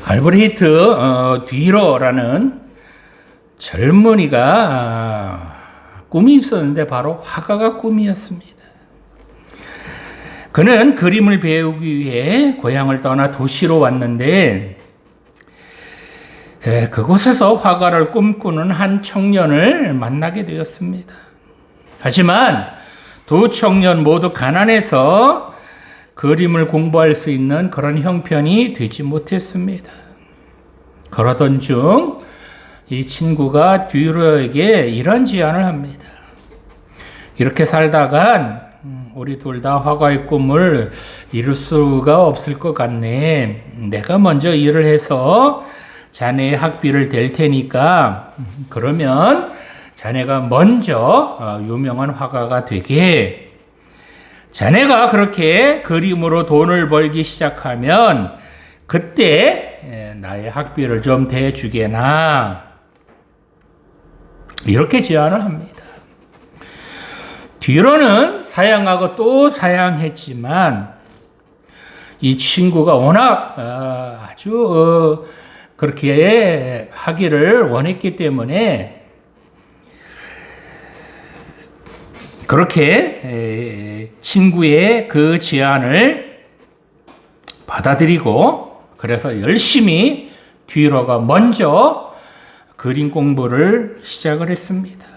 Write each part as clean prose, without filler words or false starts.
알브레히트 뒤로라는 젊은이가 꿈이 있었는데 바로 화가가 꿈이었습니다. 그는 그림을 배우기 위해 고향을 떠나 도시로 왔는데 그곳에서 화가를 꿈꾸는 한 청년을 만나게 되었습니다. 하지만 두 청년 모두 가난해서 그림을 공부할 수 있는 그런 형편이 되지 못했습니다. 그러던 중 이 친구가 뒤로에게 이런 제안을 합니다. 이렇게 살다간 우리 둘 다 화가의 꿈을 이룰 수가 없을 것 같네. 내가 먼저 일을 해서 자네의 학비를 댈 테니까 그러면 자네가 먼저 유명한 화가가 되게. 자네가 그렇게 그림으로 돈을 벌기 시작하면 그때 나의 학비를 좀 대주게나. 이렇게 제안을 합니다. 뒤로는 사양하고 또 사양했지만 이 친구가 워낙 아주 그렇게 하기를 원했기 때문에 그렇게 친구의 그 제안을 받아들이고 그래서 열심히 뒤로가 먼저 그림 공부를 시작을 했습니다.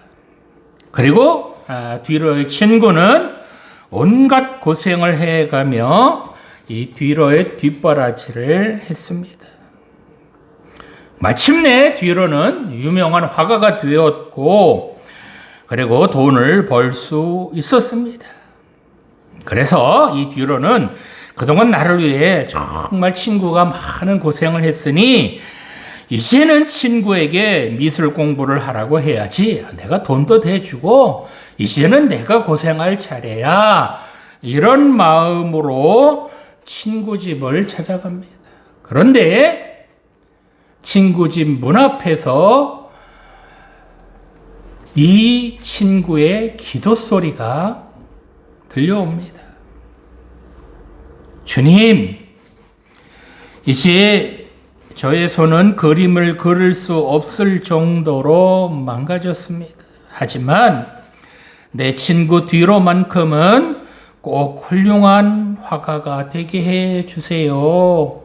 그리고 뒤로의 친구는 온갖 고생을 해가며 이 뒤로의 뒷바라지를 했습니다. 마침내 뒤로는 유명한 화가가 되었고 그리고 돈을 벌 수 있었습니다. 그래서 이 뒤로는 그동안 나를 위해 정말 친구가 많은 고생을 했으니 이제는 친구에게 미술 공부를 하라고 해야지. 내가 돈도 대주고 이제는 내가 고생할 차례야. 이런 마음으로 친구 집을 찾아갑니다. 그런데 친구 집 문 앞에서 이 친구의 기도 소리가 들려옵니다. 주님, 이제 저의 손은 그림을 그릴 수 없을 정도로 망가졌습니다. 하지만 내 친구 뒤로만큼은 꼭 훌륭한 화가가 되게 해 주세요.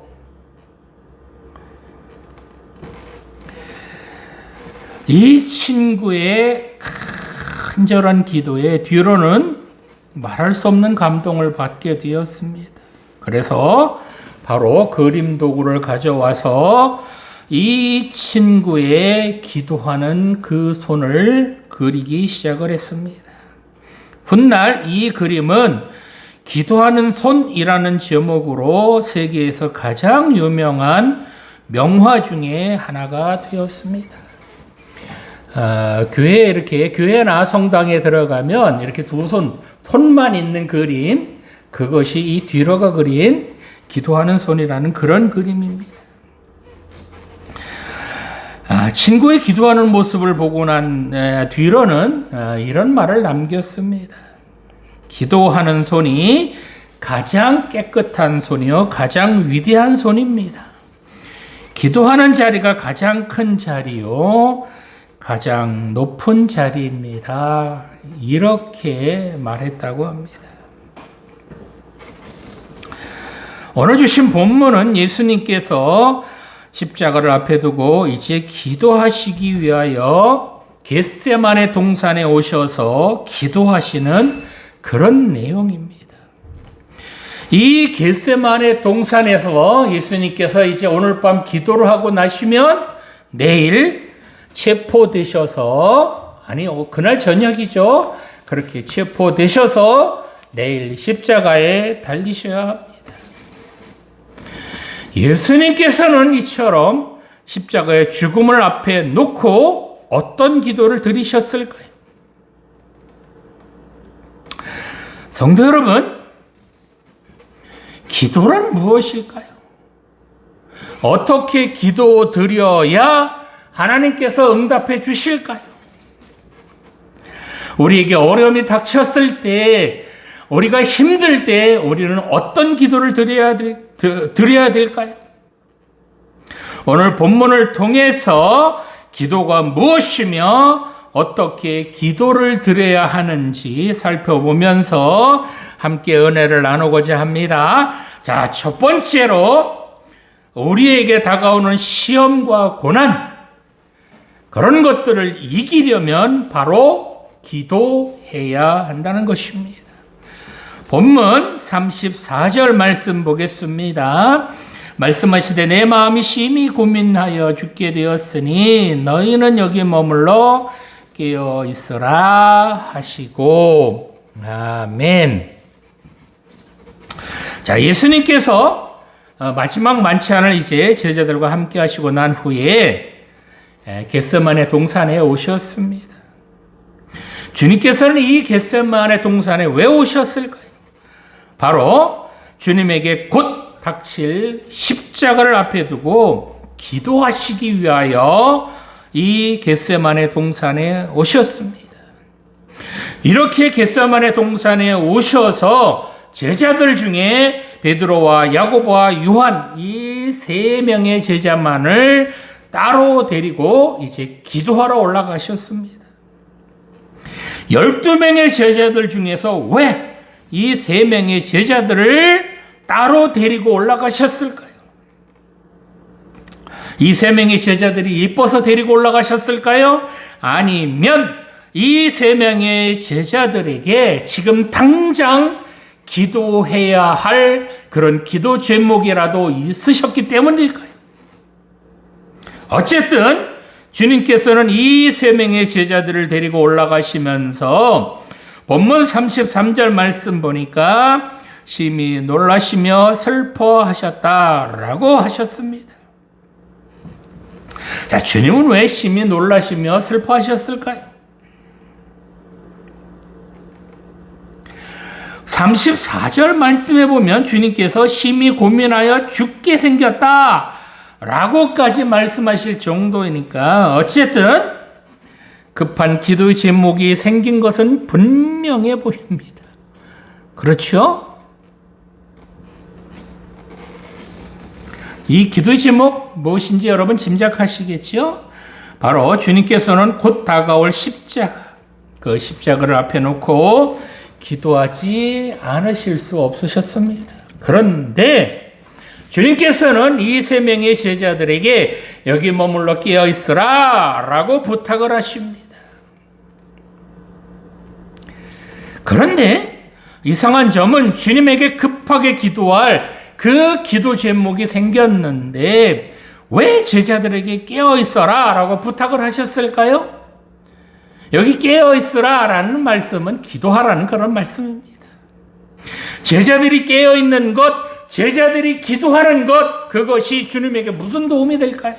이 친구의 간절한 기도에 뒤로는 말할 수 없는 감동을 받게 되었습니다. 그래서 바로 그림 도구를 가져와서 이 친구의 기도하는 그 손을 그리기 시작을 했습니다. 훗날 이 그림은 기도하는 손이라는 제목으로 세계에서 가장 유명한 명화 중에 하나가 되었습니다. 교회에 이렇게 교회나 성당에 들어가면 이렇게 두 손만 있는 그림, 그것이 이 뒤로가 그린 기도하는 손이라는 그런 그림입니다. 친구의 기도하는 모습을 보고 난 뒤로는 이런 말을 남겼습니다. 기도하는 손이 가장 깨끗한 손이요, 가장 위대한 손입니다. 기도하는 자리가 가장 큰 자리요, 가장 높은 자리입니다. 이렇게 말했다고 합니다. 오늘 주신 본문은 예수님께서 십자가를 앞에 두고 이제 기도하시기 위하여 겟세마네 동산에 오셔서 기도하시는 그런 내용입니다. 이 겟세마네 동산에서 예수님께서 이제 오늘 밤 기도를 하고 나시면 내일 체포되셔서, 그날 저녁이죠. 그렇게 체포되셔서 내일 십자가에 달리셔야 합니다. 예수님께서는 이처럼 십자가의 죽음을 앞에 놓고 어떤 기도를 드리셨을까요? 성도 여러분, 기도란 무엇일까요? 어떻게 기도 드려야 하나님께서 응답해 주실까요? 우리에게 어려움이 닥쳤을 때, 우리가 힘들 때 우리는 어떤 기도를 드려야 될까요? 오늘 본문을 통해서 기도가 무엇이며 어떻게 기도를 드려야 하는지 살펴보면서 함께 은혜를 나누고자 합니다. 자, 첫 번째로 우리에게 다가오는 시험과 고난, 그런 것들을 이기려면 바로 기도해야 한다는 것입니다. 본문 34절 말씀 보겠습니다. 말씀하시되 내 마음이 심히 고민하여 죽게 되었으니 너희는 여기 머물러 깨어 있으라 하시고. 아멘. 자, 예수님께서 마지막 만찬을 이제 제자들과 함께 하시고 난 후에 겟세마네 동산에 오셨습니다. 주님께서는 이 겟세마네 동산에 왜 오셨을까요? 바로 주님에게 곧 닥칠 십자가를 앞에 두고 기도하시기 위하여 이 겟세마네 동산에 오셨습니다. 이렇게 겟세마네 동산에 오셔서 제자들 중에 베드로와 야고보와 요한 이 세 명의 제자만을 따로 데리고 이제 기도하러 올라가셨습니다. 12명의 제자들 중에서 왜 이 세 명의 제자들을 따로 데리고 올라가셨을까요? 이 세 명의 제자들이 이뻐서 데리고 올라가셨을까요? 아니면 이 세 명의 제자들에게 지금 당장 기도해야 할 그런 기도 제목이라도 있으셨기 때문일까요? 어쨌든 주님께서는 이 세 명의 제자들을 데리고 올라가시면서 본문 33절 말씀 보니까 심히 놀라시며 슬퍼하셨다라고 하셨습니다. 자, 주님은 왜 심히 놀라시며 슬퍼하셨을까요? 34절 말씀에 보면 주님께서 심히 고민하여 죽게 생겼다 라고까지 말씀하실 정도이니까 어쨌든 급한 기도의 제목이 생긴 것은 분명해 보입니다. 그렇죠? 이 기도의 제목 무엇인지 여러분 짐작하시겠죠? 바로 주님께서는 곧 다가올 십자가, 그 십자가를 앞에 놓고 기도하지 않으실 수 없으셨습니다. 그런데 주님께서는 이 세 명의 제자들에게 여기 머물러 깨어 있으라 라고 부탁을 하십니다. 그런데 이상한 점은 주님에게 급하게 기도할 그 기도 제목이 생겼는데 왜 제자들에게 깨어 있어라 라고 부탁을 하셨을까요? 여기 깨어 있으라 라는 말씀은 기도하라는 그런 말씀입니다. 제자들이 깨어 있는 것, 제자들이 기도하는 것, 그것이 주님에게 무슨 도움이 될까요?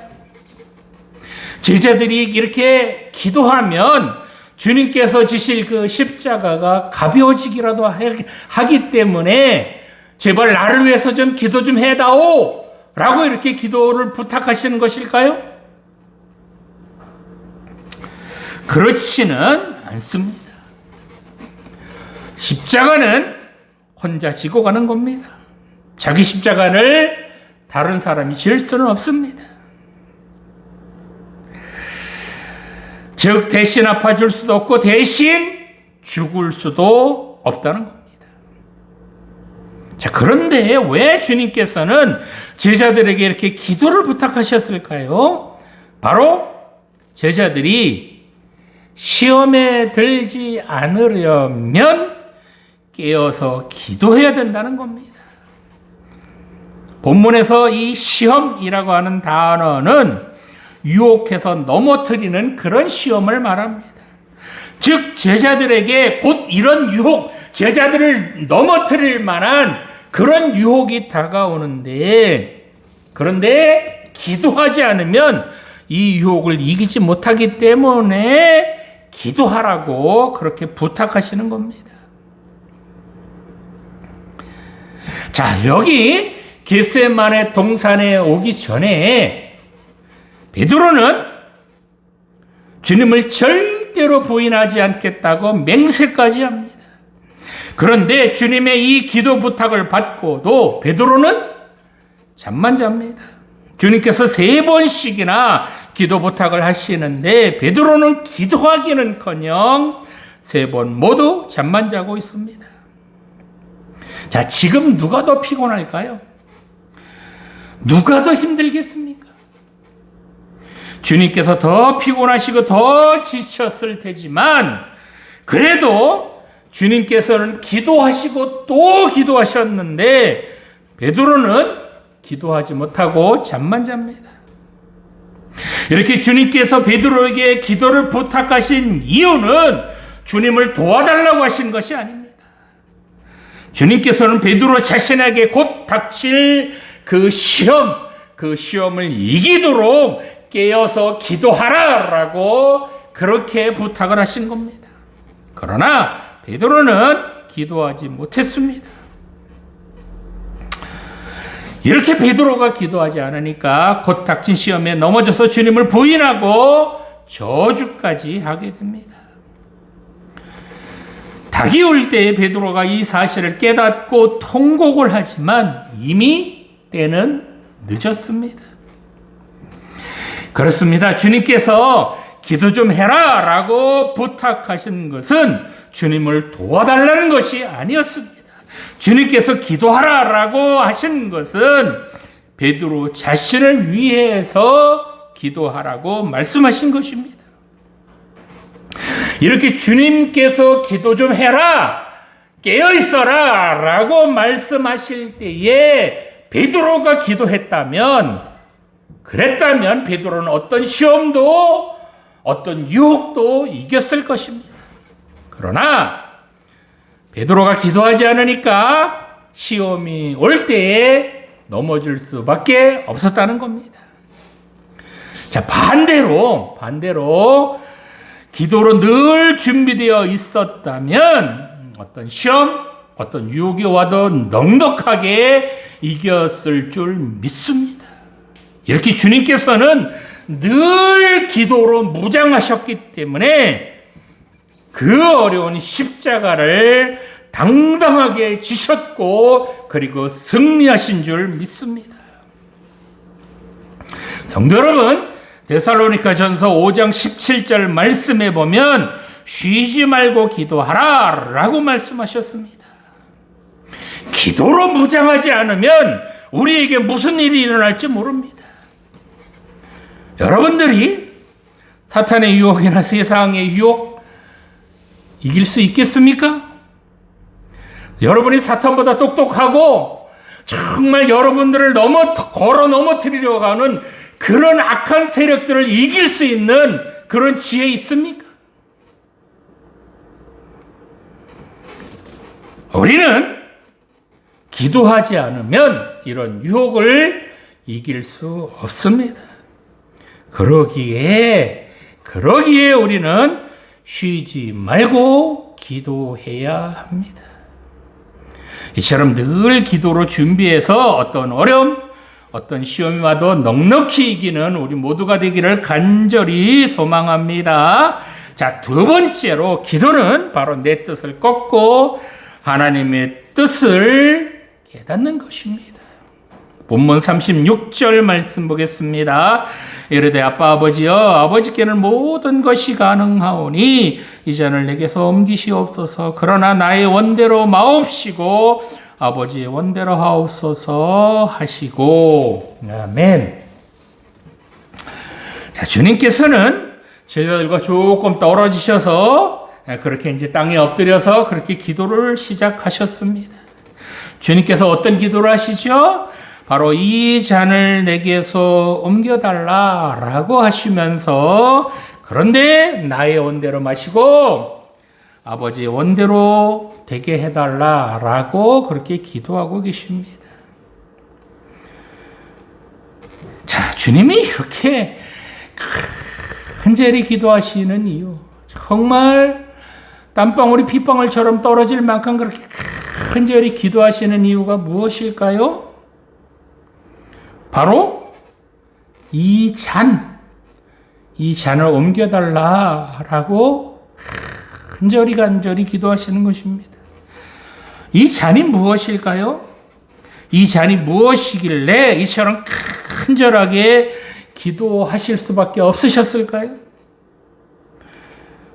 제자들이 이렇게 기도하면 주님께서 지실 그 십자가가 가벼워지기라도 하기 때문에 제발 나를 위해서 좀 기도 좀 해다오 라고 이렇게 기도를 부탁하시는 것일까요? 그렇지는 않습니다. 십자가는 혼자 지고 가는 겁니다. 자기 십자가를 다른 사람이 질 수는 없습니다. 즉 대신 아파줄 수도 없고 대신 죽을 수도 없다는 겁니다. 자, 그런데 왜 주님께서는 제자들에게 이렇게 기도를 부탁하셨을까요? 바로 제자들이 시험에 들지 않으려면 깨어서 기도해야 된다는 겁니다. 본문에서 이 시험이라고 하는 단어는 유혹해서 넘어뜨리는 그런 시험을 말합니다. 즉 제자들에게 곧 이런 유혹, 제자들을 넘어뜨릴 만한 그런 유혹이 다가오는데, 그런데 기도하지 않으면 이 유혹을 이기지 못하기 때문에 기도하라고 그렇게 부탁하시는 겁니다. 자, 여기 겟세마네 동산에 오기 전에 베드로는 주님을 절대로 부인하지 않겠다고 맹세까지 합니다. 그런데 주님의 이 기도 부탁을 받고도 베드로는 잠만 잡니다. 주님께서 3번씩이나 기도 부탁을 하시는데 베드로는 기도하기는커녕 3번 모두 잠만 자고 있습니다. 자, 지금 누가 더 피곤할까요? 누가 더 힘들겠습니까? 주님께서 더 피곤하시고 더 지쳤을 테지만 그래도 주님께서는 기도하시고 또 기도하셨는데 베드로는 기도하지 못하고 잠만 잡니다. 이렇게 주님께서 베드로에게 기도를 부탁하신 이유는 주님을 도와달라고 하신 것이 아닙니다. 주님께서는 베드로 자신에게 곧 닥칠 그 시험을 이기도록 깨어서 기도하라라고 그렇게 부탁을 하신 겁니다. 그러나 베드로는 기도하지 못했습니다. 이렇게 베드로가 기도하지 않으니까 곧 닥친 시험에 넘어져서 주님을 부인하고 저주까지 하게 됩니다. 닭이 올 때에 베드로가 이 사실을 깨닫고 통곡을 하지만 이미 때는 늦었습니다. 그렇습니다. 주님께서 기도 좀 해라 라고 부탁하신 것은 주님을 도와달라는 것이 아니었습니다. 주님께서 기도하라 라고 하신 것은 베드로 자신을 위해서 기도하라고 말씀하신 것입니다. 이렇게 주님께서 기도 좀 해라, 깨어있어라 라고 말씀하실 때에 베드로가 기도했다면, 그랬다면 베드로는 어떤 시험도 어떤 유혹도 이겼을 것입니다. 그러나 베드로가 기도하지 않으니까 시험이 올 때에 넘어질 수밖에 없었다는 겁니다. 자, 반대로 기도로 늘 준비되어 있었다면 어떤 시험, 어떤 유혹이 와도 넉넉하게 이겼을 줄 믿습니다. 이렇게 주님께서는 늘 기도로 무장하셨기 때문에 그 어려운 십자가를 당당하게 지셨고 그리고 승리하신 줄 믿습니다. 성도 여러분, 데살로니가전서 5장 17절 말씀에 보면 쉬지 말고 기도하라 라고 말씀하셨습니다. 기도로 무장하지 않으면 우리에게 무슨 일이 일어날지 모릅니다. 여러분들이 사탄의 유혹이나 세상의 유혹 이길 수 있겠습니까? 여러분이 사탄보다 똑똑하고 정말 여러분들을 걸어 넘어뜨리려고 하는 그런 악한 세력들을 이길 수 있는 그런 지혜 있습니까? 우리는 기도하지 않으면 이런 유혹을 이길 수 없습니다. 그러기에 우리는 쉬지 말고 기도해야 합니다. 이처럼 늘 기도로 준비해서 어떤 어려움, 어떤 시험이 와도 넉넉히 이기는 우리 모두가 되기를 간절히 소망합니다. 자, 두 번째로 기도는 바로 내 뜻을 꺾고 하나님의 뜻을 깨닫는 것입니다. 본문 36절 말씀 보겠습니다. 이르되 아빠 아버지여, 아버지께는 모든 것이 가능하오니 이 잔을 내게서 옮기시옵소서. 그러나 나의 원대로 마옵시고 아버지의 원대로 하옵소서 하시고. 아멘. 자, 주님께서는 제자들과 조금 떨어지셔서 그렇게 이제 땅에 엎드려서 그렇게 기도를 시작하셨습니다. 주님께서 어떤 기도를 하시죠? 바로 이 잔을 내게서 옮겨달라라고 하시면서 그런데 나의 원대로 마시고 아버지의 원대로 되게 해달라라고 그렇게 기도하고 계십니다. 자, 주님이 이렇게 간절히 기도하시는 이유, 정말 땀방울이 핏방울처럼 떨어질 만큼 그렇게 간절히 기도하시는 이유가 무엇일까요? 바로 이 잔을 옮겨달라라고 간절히 기도하시는 것입니다. 이 잔이 무엇일까요? 이 잔이 무엇이길래 이처럼 간절하게 기도하실 수밖에 없으셨을까요?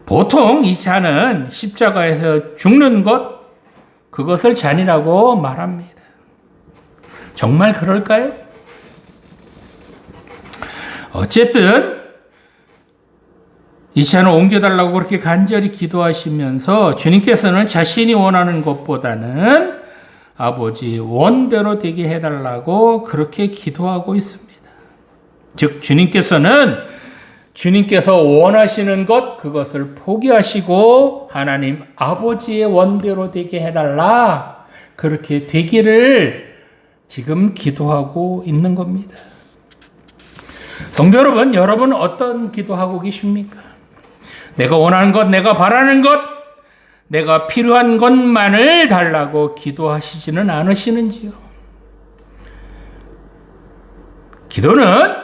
보통 이 잔은 십자가에서 죽는 것, 그것을 잔이라고 말합니다. 정말 그럴까요? 어쨌든 이 잔을 옮겨달라고 그렇게 간절히 기도하시면서 주님께서는 자신이 원하는 것보다는 아버지 원대로 되게 해달라고 그렇게 기도하고 있습니다. 즉 주님께서 원하시는 것, 그것을 포기하시고 하나님 아버지의 원대로 되게 해달라, 그렇게 되기를 지금 기도하고 있는 겁니다. 성도 여러분, 여러분은 어떤 기도하고 계십니까? 내가 원하는 것, 내가 바라는 것, 내가 필요한 것만을 달라고 기도하시지는 않으시는지요? 기도는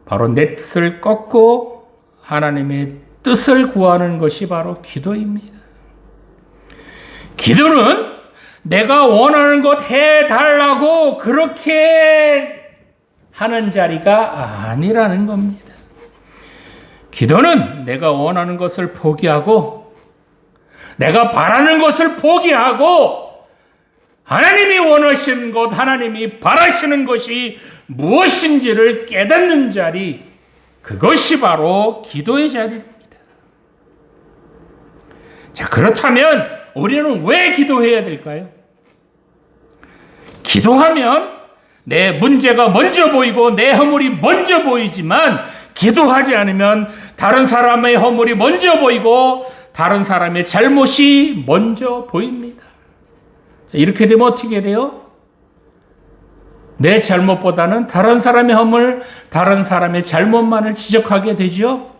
바로 내 뜻을 꺾고 하나님의 뜻을 구하는 것이 바로 기도입니다. 기도는 내가 원하는 것 해달라고 그렇게 하는 자리가 아니라는 겁니다. 기도는 내가 원하는 것을 포기하고 내가 바라는 것을 포기하고 하나님이 원하시는 것, 하나님이 바라시는 것이 무엇인지를 깨닫는 자리, 그것이 바로 기도의 자리입니다. 자, 그렇다면 우리는 왜 기도해야 될까요? 기도하면 내 문제가 먼저 보이고 내 허물이 먼저 보이지만, 기도하지 않으면 다른 사람의 허물이 먼저 보이고 다른 사람의 잘못이 먼저 보입니다. 자, 이렇게 되면 어떻게 돼요? 내 잘못보다는 다른 사람의 허물, 다른 사람의 잘못만을 지적하게 되죠.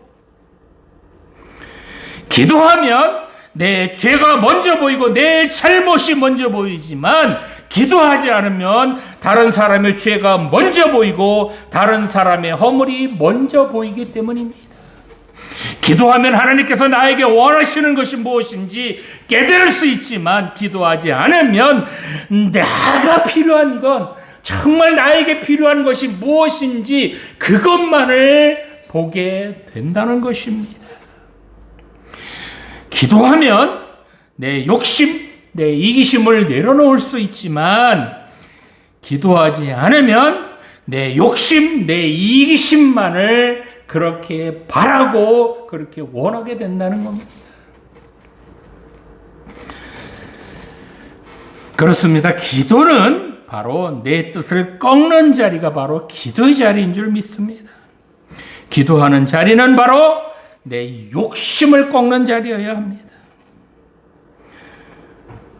기도하면 내 죄가 먼저 보이고 내 잘못이 먼저 보이지만, 기도하지 않으면 다른 사람의 죄가 먼저 보이고 다른 사람의 허물이 먼저 보이기 때문입니다. 기도하면 하나님께서 나에게 원하시는 것이 무엇인지 깨달을 수 있지만, 기도하지 않으면 내가 필요한 건, 정말 나에게 필요한 것이 무엇인지 그것만을 보게 된다는 것입니다. 기도하면 내 욕심, 내 이기심을 내려놓을 수 있지만, 기도하지 않으면 내 욕심, 내 이기심만을 그렇게 바라고 그렇게 원하게 된다는 겁니다. 그렇습니다. 기도는 바로 내 뜻을 꺾는 자리가 바로 기도의 자리인 줄 믿습니다. 기도하는 자리는 바로 내 욕심을 꺾는 자리여야 합니다.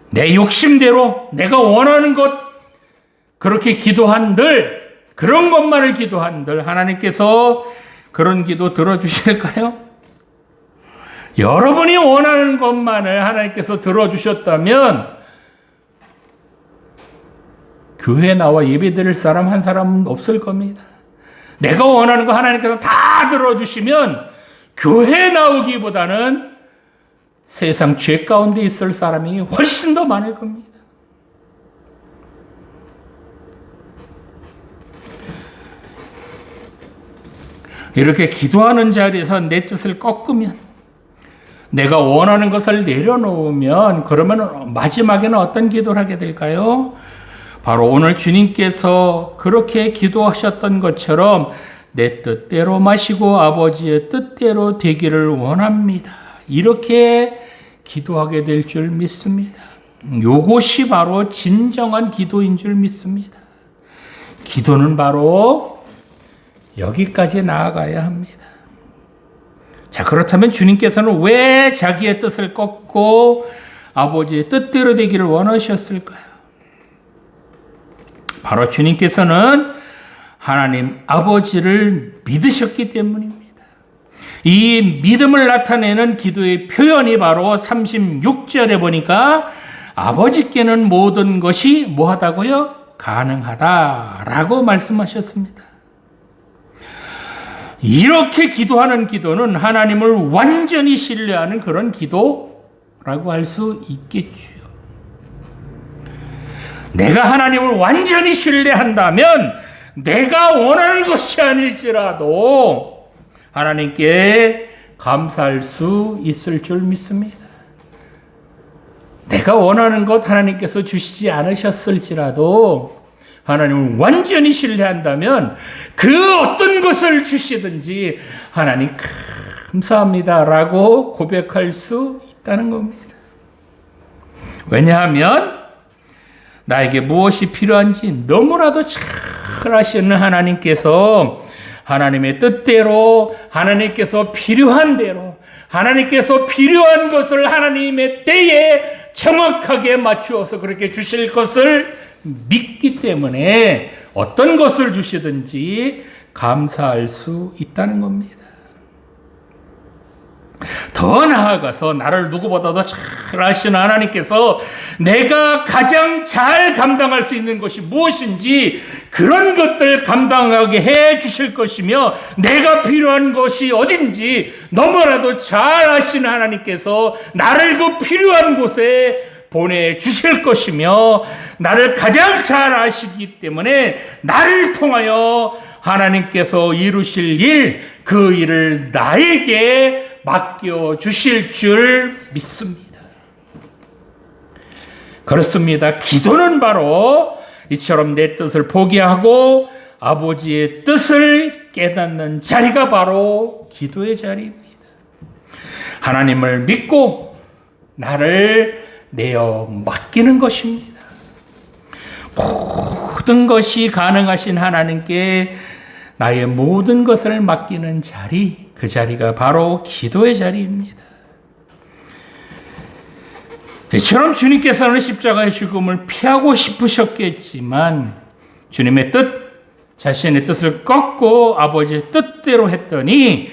내 욕심대로 내가 원하는 것, 그렇게 기도한들, 그런 것만을 기도한들 하나님께서 그런 기도 들어주실까요? 여러분이 원하는 것만을 하나님께서 들어주셨다면 교회에 나와 예배 드릴 사람 한 사람은 없을 겁니다. 내가 원하는 거 하나님께서 다 들어주시면 교회에 나오기보다는 세상 죄 가운데 있을 사람이 훨씬 더 많을 겁니다. 이렇게 기도하는 자리에서 내 뜻을 꺾으면, 내가 원하는 것을 내려놓으면, 그러면 마지막에는 어떤 기도를 하게 될까요? 바로 오늘 주님께서 그렇게 기도하셨던 것처럼 내 뜻대로 마시고 아버지의 뜻대로 되기를 원합니다. 이렇게 기도하게 될 줄 믿습니다. 이것이 바로 진정한 기도인 줄 믿습니다. 기도는 바로 여기까지 나아가야 합니다. 자, 그렇다면 주님께서는 왜 자기의 뜻을 꺾고 아버지의 뜻대로 되기를 원하셨을까요? 바로 주님께서는 하나님 아버지를 믿으셨기 때문입니다. 이 믿음을 나타내는 기도의 표현이 바로 36절에 보니까 아버지께는 모든 것이 뭐하다고요? 가능하다라고 말씀하셨습니다. 이렇게 기도하는 기도는 하나님을 완전히 신뢰하는 그런 기도라고 할 수 있겠죠. 내가 하나님을 완전히 신뢰한다면 내가 원하는 것이 아닐지라도 하나님께 감사할 수 있을 줄 믿습니다. 내가 원하는 것 하나님께서 주시지 않으셨을지라도 하나님을 완전히 신뢰한다면 그 어떤 것을 주시든지 하나님 감사합니다라고 고백할 수 있다는 겁니다. 왜냐하면 나에게 무엇이 필요한지 너무나도 잘 아시는 하나님께서 하나님의 뜻대로 하나님께서 필요한 대로 하나님께서 필요한 것을 하나님의 때에 정확하게 맞추어서 그렇게 주실 것을 믿기 때문에 어떤 것을 주시든지 감사할 수 있다는 겁니다. 더 나아가서 나를 누구보다도 잘 아시는 하나님께서 내가 가장 잘 감당할 수 있는 것이 무엇인지 그런 것들 감당하게 해 주실 것이며 내가 필요한 것이 어딘지 너무나도 잘 아시는 하나님께서 나를 그 필요한 곳에 보내주실 것이며 나를 가장 잘 아시기 때문에 나를 통하여 하나님께서 이루실 일, 그 일을 나에게 맡겨주실 줄 믿습니다. 그렇습니다. 기도는 바로 이처럼 내 뜻을 포기하고 아버지의 뜻을 깨닫는 자리가 바로 기도의 자리입니다. 하나님을 믿고 나를 내어 맡기는 것입니다. 모든 것이 가능하신 하나님께 나의 모든 것을 맡기는 자리, 그 자리가 바로 기도의 자리입니다. 이처럼 주님께서는 십자가의 죽음을 피하고 싶으셨겠지만 주님의 뜻, 자신의 뜻을 꺾고 아버지의 뜻대로 했더니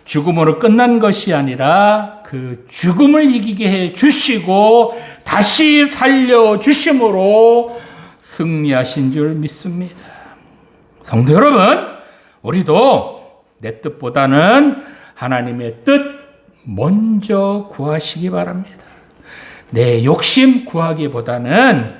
죽음으로 끝난 것이 아니라 그 죽음을 이기게 해 주시고 다시 살려 주심으로 승리하신 줄 믿습니다. 성도 여러분, 우리도 내 뜻보다는 하나님의 뜻 먼저 구하시기 바랍니다. 내 욕심 구하기보다는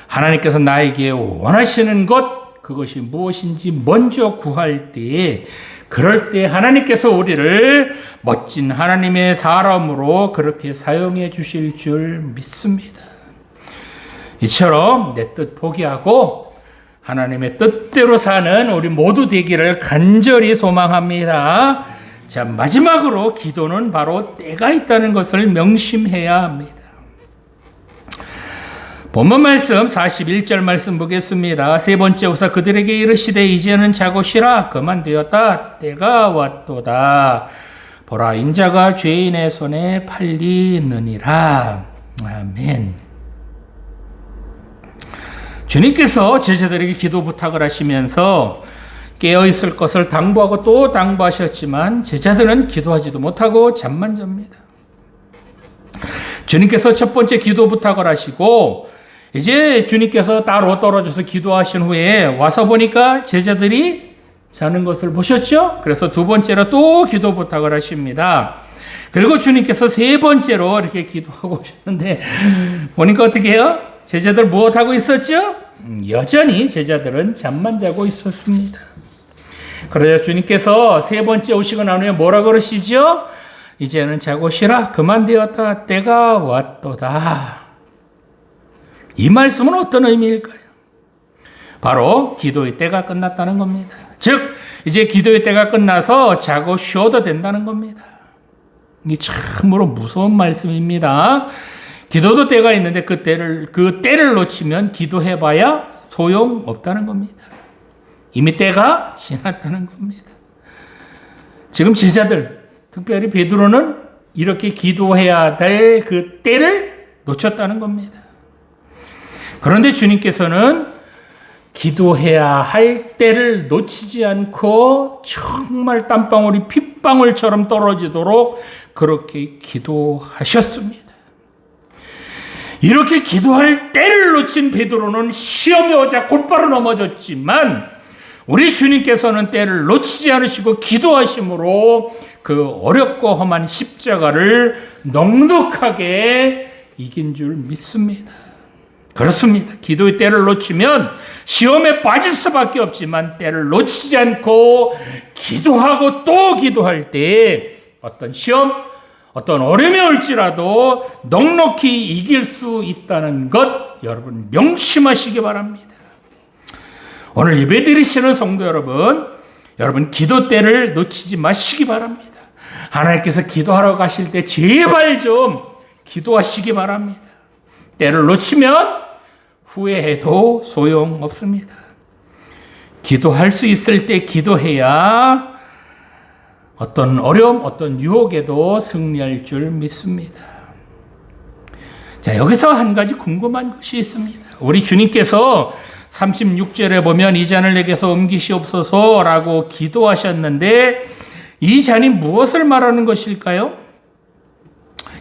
하나님께서 나에게 원하시는 것, 그것이 무엇인지 먼저 구할 때에 그럴 때 하나님께서 우리를 멋진 하나님의 사람으로 그렇게 사용해 주실 줄 믿습니다. 이처럼 내 뜻 포기하고 하나님의 뜻대로 사는 우리 모두 되기를 간절히 소망합니다. 자, 마지막으로 기도는 바로 때가 있다는 것을 명심해야 합니다. 본문 말씀 41절 말씀 보겠습니다. 세 번째 오사 그들에게 이르시되 이제는 자고 쉬라. 그만되었다. 때가 왔도다. 보라 인자가 죄인의 손에 팔리느니라. 아멘. 주님께서 제자들에게 기도 부탁을 하시면서 깨어있을 것을 당부하고 또 당부하셨지만 제자들은 기도하지도 못하고 잠만 잡니다. 주님께서 첫 번째 기도 부탁을 하시고 이제 주님께서 따로 떨어져서 기도하신 후에 와서 보니까 제자들이 자는 것을 보셨죠? 그래서 두 번째로 또 기도 부탁을 하십니다. 그리고 주님께서 세 번째로 이렇게 기도하고 오셨는데 보니까 어떻게 해요? 제자들 무엇하고 있었죠? 여전히 제자들은 잠만 자고 있었습니다. 그러자 주님께서 세 번째 오시고 난 후에 뭐라 그러시죠? 이제는 자고 쉬라. 그만되었다. 때가 왔도다. 이 말씀은 어떤 의미일까요? 바로 기도의 때가 끝났다는 겁니다. 즉 이제 기도의 때가 끝나서 자고 쉬어도 된다는 겁니다. 이게 참으로 무서운 말씀입니다. 기도도 때가 있는데 그 때를 놓치면 기도해봐야 소용없다는 겁니다. 이미 때가 지났다는 겁니다. 지금 제자들, 특별히 베드로는 이렇게 기도해야 될 그 때를 놓쳤다는 겁니다. 그런데 주님께서는 기도해야 할 때를 놓치지 않고 정말 땀방울이 핏방울처럼 떨어지도록 그렇게 기도하셨습니다. 이렇게 기도할 때를 놓친 베드로는 시험에 오자 곧바로 넘어졌지만 우리 주님께서는 때를 놓치지 않으시고 기도하심으로 그 어렵고 험한 십자가를 넉넉하게 이긴 줄 믿습니다. 그렇습니다. 기도의 때를 놓치면 시험에 빠질 수밖에 없지만 때를 놓치지 않고 기도하고 또 기도할 때 어떤 시험, 어떤 어려움이 올지라도 넉넉히 이길 수 있다는 것 여러분 명심하시기 바랍니다. 오늘 예배 드리시는 성도 여러분 기도 때를 놓치지 마시기 바랍니다. 하나님께서 기도하러 가실 때 제발 좀 기도하시기 바랍니다. 때를 놓치면 후회해도 소용없습니다. 기도할 수 있을 때 기도해야 어떤 어려움, 어떤 유혹에도 승리할 줄 믿습니다. 자, 여기서 한 가지 궁금한 것이 있습니다. 우리 주님께서 36절에 보면 이 잔을 내게서 옮기시옵소서라고 기도하셨는데 이 잔이 무엇을 말하는 것일까요?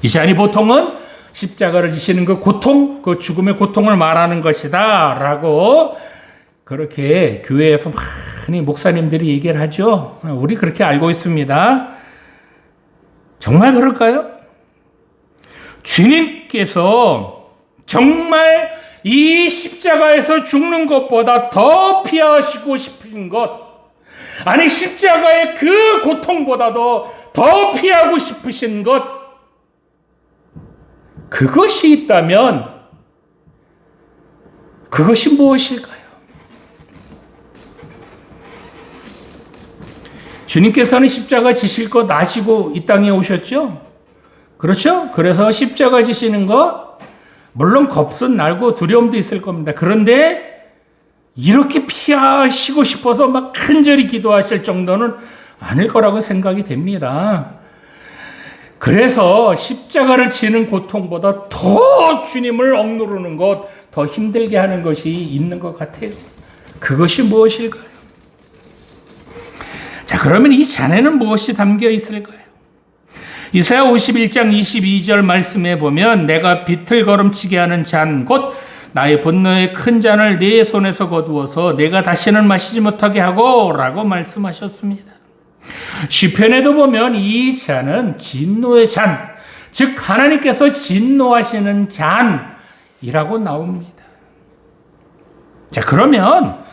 이 잔이 보통은 십자가를 지시는 그 고통, 그 죽음의 고통을 말하는 것이다 라고 그렇게 교회에서 많이 목사님들이 얘기를 하죠. 우리 그렇게 알고 있습니다. 정말 그럴까요? 주님께서 정말 이 십자가에서 죽는 것보다 더 피하시고 싶은 것, 아니 십자가의 그 고통보다도 더 피하고 싶으신 것, 그것이 있다면 그것이 무엇일까요? 주님께서는 십자가 지실 것 아시고 이 땅에 오셨죠? 그렇죠? 그래서 십자가 지시는 거 물론 겁은 날고 두려움도 있을 겁니다. 그런데 이렇게 피하시고 싶어서 막 간절히 기도하실 정도는 아닐 거라고 생각이 됩니다. 그래서 십자가를 지는 고통보다 더 주님을 억누르는 것, 더 힘들게 하는 것이 있는 것 같아요. 그것이 무엇일까요? 자, 그러면 이 잔에는 무엇이 담겨 있을까요? 이사야 51장 22절 말씀에 보면 내가 비틀거름치게 하는 잔, 곧 나의 분노의 큰 잔을 네 손에서 거두어서 내가 다시는 마시지 못하게 하고 라고 말씀하셨습니다. 시편에도 보면 이 잔은 진노의 잔, 즉 하나님께서 진노하시는 잔이라고 나옵니다. 자, 그러면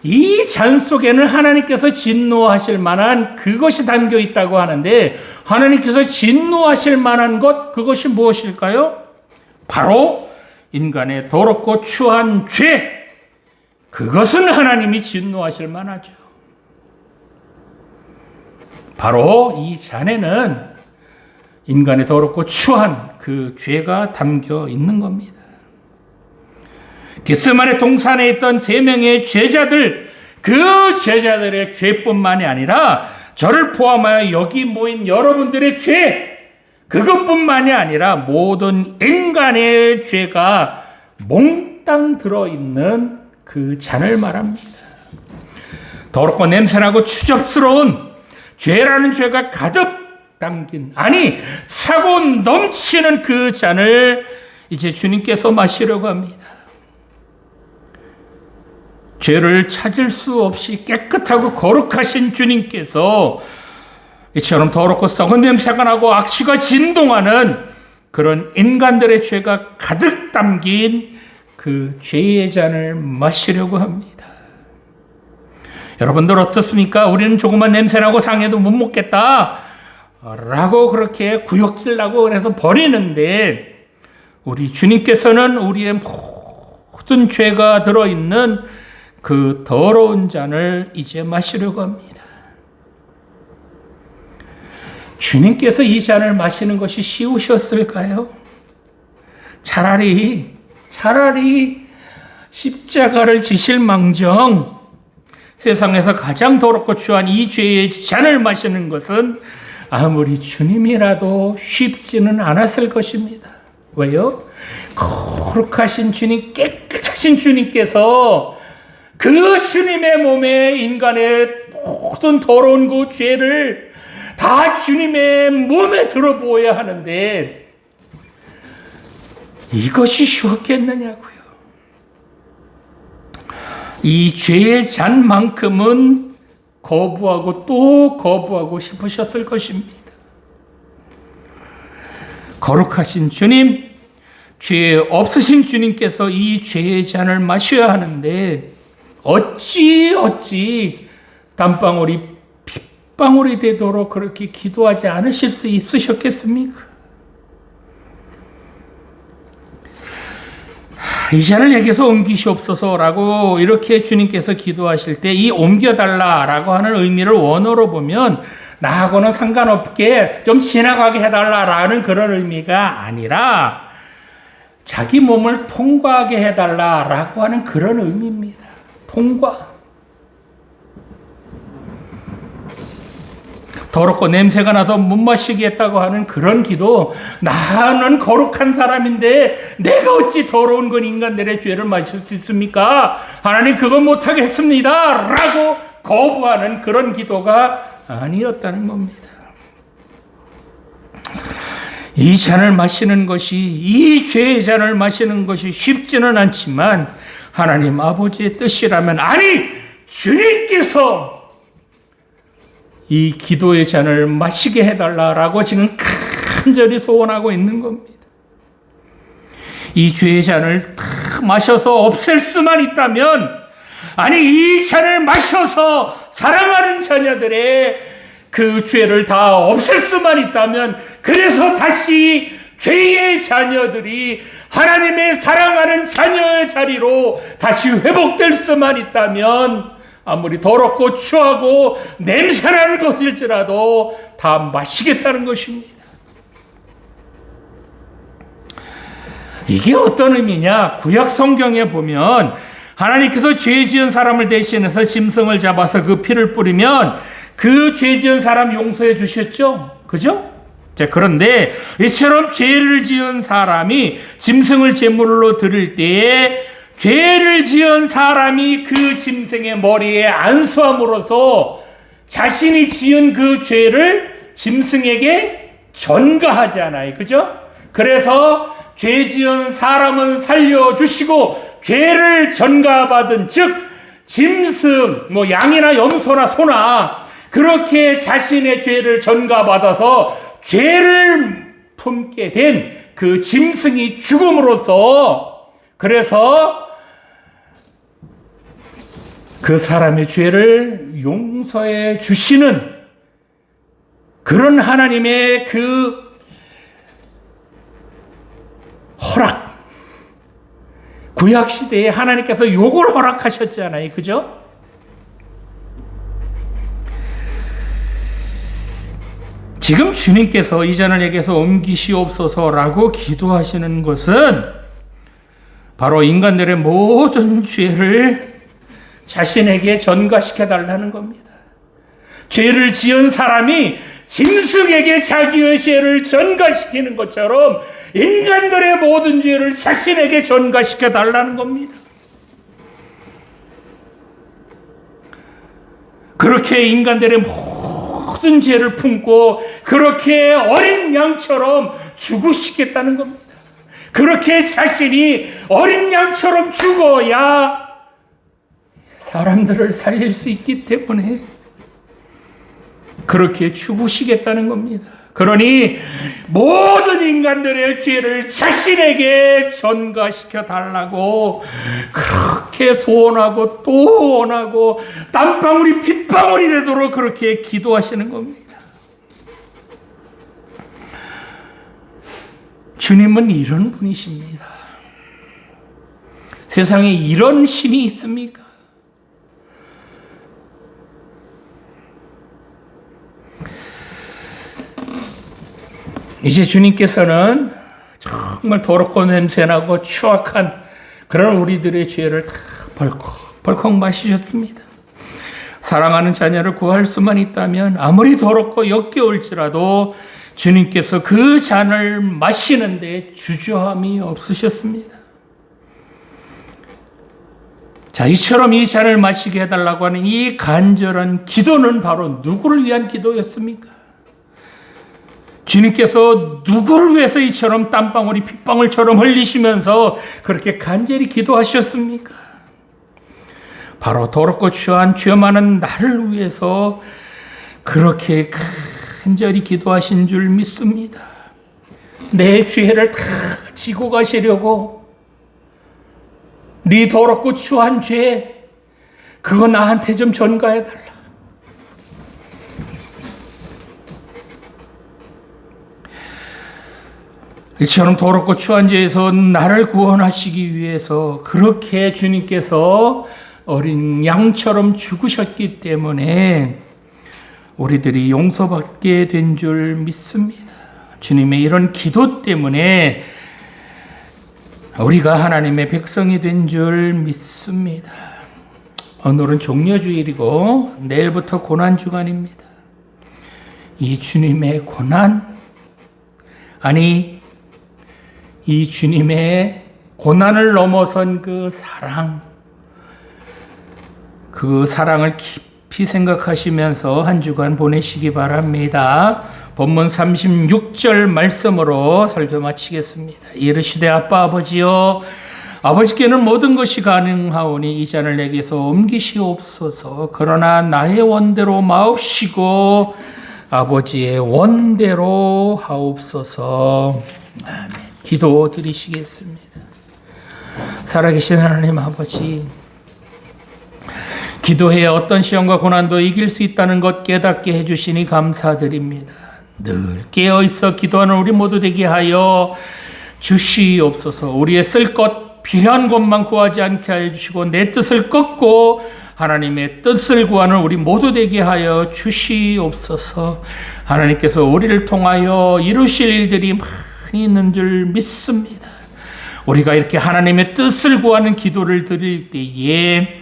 이 잔 속에는 하나님께서 진노하실 만한 그것이 담겨 있다고 하는데 하나님께서 진노하실 만한 것, 그것이 무엇일까요? 바로 인간의 더럽고 추한 죄, 그것은 하나님이 진노하실 만하죠. 바로 이 잔에는 인간의 더럽고 추한 그 죄가 담겨 있는 겁니다. 겟세마네 동산에 있던 3명의 제자들, 그 제자들의 죄뿐만이 아니라 저를 포함하여 여기 모인 여러분들의 죄, 그것뿐만이 아니라 모든 인간의 죄가 몽땅 들어있는 그 잔을 말합니다. 더럽고 냄새나고 추접스러운 죄라는 죄가 가득 담긴, 아니 차고 넘치는 그 잔을 이제 주님께서 마시려고 합니다. 죄를 찾을 수 없이 깨끗하고 거룩하신 주님께서 이처럼 더럽고 썩은 냄새가 나고 악취가 진동하는 그런 인간들의 죄가 가득 담긴 그 죄의 잔을 마시려고 합니다. 여러분들 어떻습니까? 우리는 조금만 냄새나고 상해도 못 먹겠다 라고 그렇게 구역질나고 그래서 버리는데 우리 주님께서는 우리의 모든 죄가 들어있는 그 더러운 잔을 이제 마시려고 합니다. 주님께서 이 잔을 마시는 것이 쉬우셨을까요? 차라리 십자가를 지실 망정 세상에서 가장 더럽고 추한 이 죄의 잔을 마시는 것은 아무리 주님이라도 쉽지는 않았을 것입니다. 왜요? 거룩하신 주님, 깨끗하신 주님께서 그 주님의 몸에 인간의 모든 더러운 그 죄를 다 주님의 몸에 들어부어야 하는데 이것이 쉬웠겠느냐고요. 이 죄의 잔만큼은 거부하고 또 거부하고 싶으셨을 것입니다. 거룩하신 주님, 죄 없으신 주님께서 이 죄의 잔을 마셔야 하는데 어찌 땀방울이 핏방울이 되도록 그렇게 기도하지 않으실 수 있으셨겠습니까? 이 잔을 내게서 옮기시옵소서라고 이렇게 주님께서 기도하실 때 이 옮겨달라라고 하는 의미를 원어로 보면 나하고는 상관없게 좀 지나가게 해달라라는 그런 의미가 아니라 자기 몸을 통과하게 해달라라고 하는 그런 의미입니다. 통과. 더럽고 냄새가 나서 못 마시겠다고 하는 그런 기도, 나는 거룩한 사람인데 내가 어찌 더러운 건 인간들의 죄를 마실 수 있습니까? 하나님 그건 못하겠습니다 라고 거부하는 그런 기도가 아니었다는 겁니다. 이 잔을 마시는 것이, 이 죄의 잔을 마시는 것이 쉽지는 않지만 하나님 아버지의 뜻이라면, 아니 주님께서 이 기도의 잔을 마시게 해달라라고 지금 간절히 소원하고 있는 겁니다. 이 죄의 잔을 다 마셔서 없앨 수만 있다면, 아니 이 잔을 마셔서 사랑하는 자녀들의 그 죄를 다 없앨 수만 있다면, 그래서 다시 죄의 자녀들이 하나님의 사랑하는 자녀의 자리로 다시 회복될 수만 있다면, 아무리 더럽고 추하고 냄새나는 것일지라도 다 마시겠다는 것입니다. 이게 어떤 의미냐? 구약 성경에 보면 하나님께서 죄 지은 사람을 대신해서 짐승을 잡아서 그 피를 뿌리면 그 죄 지은 사람 용서해 주셨죠? 그죠? 자, 그런데 이처럼 죄를 지은 사람이 짐승을 제물로 드릴 때에 죄를 지은 사람이 그 짐승의 머리에 안수함으로써 자신이 지은 그 죄를 짐승에게 전가하잖아요. 그죠? 그래서 죄 지은 사람은 살려주시고 죄를 전가받은, 즉 짐승, 양이나 염소나 소나 그렇게 자신의 죄를 전가받아서 죄를 품게 된 그 짐승이 죽음으로써, 그래서 그 사람의 죄를 용서해 주시는 그런 하나님의 그 허락, 구약시대에 하나님께서 요걸 허락하셨잖아요. 그죠? 지금 주님께서 이 잔을 내게서 옮기시옵소서라고 기도하시는 것은 바로 인간들의 모든 죄를 자신에게 전가시켜 달라는 겁니다. 죄를 지은 사람이 짐승에게 자기의 죄를 전가시키는 것처럼 인간들의 모든 죄를 자신에게 전가시켜 달라는 겁니다. 그렇게 인간들의 모든 죄를 품고 그렇게 어린 양처럼 죽으시겠다는 겁니다. 그렇게 자신이 어린 양처럼 죽어야 사람들을 살릴 수 있기 때문에 그렇게 죽으시겠다는 겁니다. 그러니 모든 인간들의 죄를 자신에게 전가시켜 달라고 그렇게 소원하고 또 원하고 땀방울이 핏방울이 되도록 그렇게 기도하시는 겁니다. 주님은 이런 분이십니다. 세상에 이런 신이 있습니까? 이제 주님께서는 정말 더럽고 냄새나고 추악한 그런 우리들의 죄를 다 벌컥 마시셨습니다. 사랑하는 자녀를 구할 수만 있다면 아무리 더럽고 역겨울지라도 주님께서 그 잔을 마시는데 주저함이 없으셨습니다. 자, 이처럼 이 잔을 마시게 해달라고 하는 이 간절한 기도는 바로 누구를 위한 기도였습니까? 주님께서 누구를 위해서 이처럼 땀방울이 핏방울처럼 흘리시면서 그렇게 간절히 기도하셨습니까? 바로 더럽고 추한 죄 많은 나를 위해서 그렇게 간절히 기도하신 줄 믿습니다. 내 죄를 다 지고 가시려고 네 더럽고 추한 죄 그거 나한테 좀 전가해 달라. 이처럼 더럽고 추한 죄에서 나를 구원하시기 위해서 그렇게 주님께서 어린 양처럼 죽으셨기 때문에 우리들이 용서받게 된 줄 믿습니다. 주님의 이런 기도 때문에 우리가 하나님의 백성이 된 줄 믿습니다. 오늘은 종려주일이고 내일부터 고난주간입니다. 이 주님의 고난, 아니 이 주님의 고난을 넘어선 그 사랑을 깊이 생각하시면서 한 주간 보내시기 바랍니다. 본문 36절 말씀으로 설교 마치겠습니다. 이르시되 아빠 아버지여 아버지께는 모든 것이 가능하오니 이 잔을 내게서 옮기시옵소서. 그러나 나의 원대로 마옵시고 아버지의 원대로 하옵소서. 아멘. 기도 드리시겠습니다. 살아계신 하나님 아버지, 기도해야 어떤 시험과 고난도 이길 수 있다는 것 깨닫게 해주시니 감사드립니다. 늘 깨어있어 기도하는 우리 모두 되게 하여 주시옵소서. 우리의 쓸 것 필요한 것만 구하지 않게 하여 주시고 내 뜻을 꺾고 하나님의 뜻을 구하는 우리 모두 되게 하여 주시옵소서. 하나님께서 우리를 통하여 이루실 일들이 많이 있는 줄 믿습니다. 우리가 이렇게 하나님의 뜻을 구하는 기도를 드릴 때에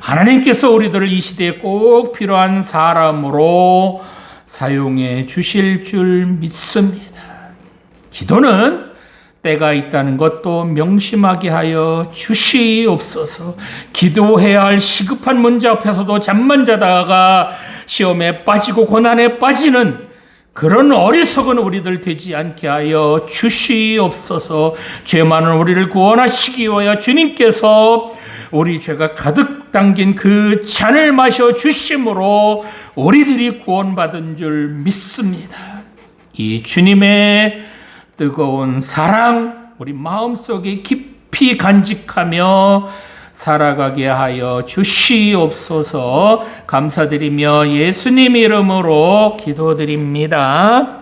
하나님께서 우리들을 이 시대에 꼭 필요한 사람으로 사용해 주실 줄 믿습니다. 기도는 때가 있다는 것도 명심하게 하여 주시옵소서. 기도해야 할 시급한 문제 앞에서도 잠만 자다가 시험에 빠지고 고난에 빠지는 그런 어리석은 우리들 되지 않게 하여 주시옵소서. 죄 많은 우리를 구원하시기 위하여 주님께서 우리 죄가 가득 담긴 그 잔을 마셔 주심으로 우리들이 구원받은 줄 믿습니다. 이 주님의 뜨거운 사랑 우리 마음속에 깊이 간직하며 살아가게 하여 주시옵소서. 감사드리며 예수님 이름으로 기도드립니다.